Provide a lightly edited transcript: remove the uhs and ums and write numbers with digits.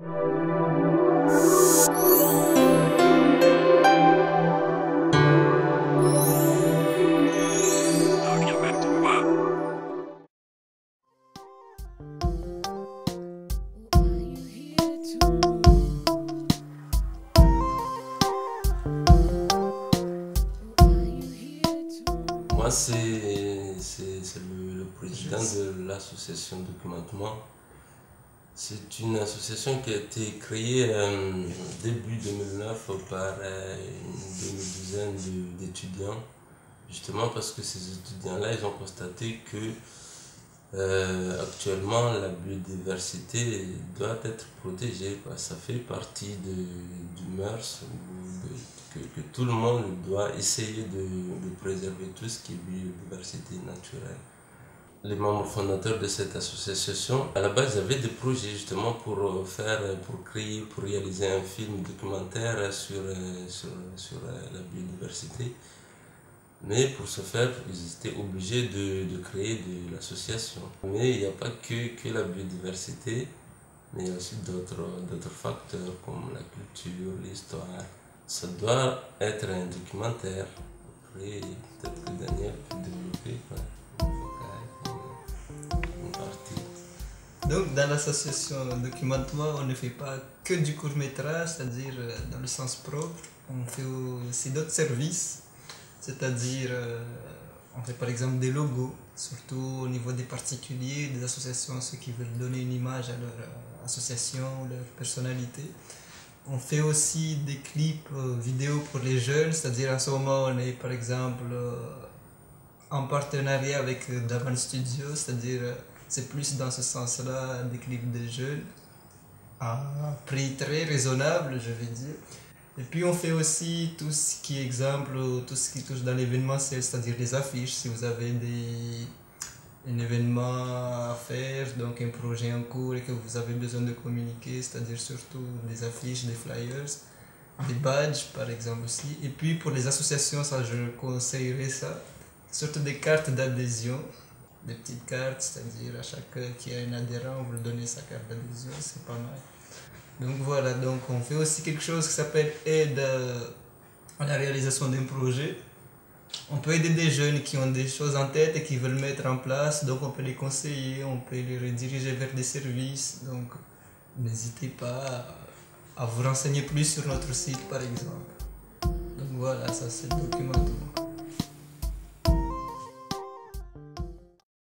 Moi, c'est le président de l'association Documentement. C'est une association qui a été créée début 2009 par une demi-douzaine d'étudiants, justement parce que ces étudiants-là, ils ont constaté que actuellement la biodiversité doit être protégée. Ça fait partie du mœurs, que tout le monde doit essayer de préserver tout ce qui est biodiversité naturelle. Les membres fondateurs de cette association, à la base, avaient des projets justement pour réaliser un film documentaire sur la biodiversité. Mais pour ce faire, ils étaient obligés de créer de l'association. Mais il n'y a pas que la biodiversité, mais il y a aussi d'autres facteurs comme la culture, l'histoire. Ça doit être un documentaire. Après, peut-être que Daniel peut développer une partie. Donc, dans l'association Documentement, on ne fait pas que du court-métrage, c'est-à-dire dans le sens propre. On fait aussi d'autres services, c'est-à-dire on fait par exemple des logos, surtout au niveau des particuliers, des associations, ceux qui veulent donner une image à leur association, leur personnalité. On fait aussi des clips vidéo pour les jeunes, c'est-à-dire en ce moment on est par exemple en partenariat avec Daman Studio, c'est-à-dire c'est plus dans ce sens-là des clips de jeunes à prix très raisonnable, je vais dire. Et puis on fait aussi tout ce qui est exemple, tout ce qui touche dans l'événementiel, c'est-à-dire les affiches. Si vous avez un événement à faire, donc un projet en cours et que vous avez besoin de communiquer, c'est-à-dire surtout des affiches, des flyers, des badges par exemple aussi. Et puis pour les associations, ça je conseillerais ça, surtout des cartes d'adhésion, des petites cartes, c'est-à-dire à chaque qui a un adhérent, vous lui donnez sa carte d'adhésion, c'est pas mal. Donc voilà, donc on fait aussi quelque chose qui s'appelle aide à la réalisation d'un projet. On peut aider des jeunes qui ont des choses en tête et qui veulent mettre en place, donc on peut les conseiller, on peut les rediriger vers des services. Donc n'hésitez pas à vous renseigner plus sur notre site par exemple. Donc voilà, ça c'est le Documentement.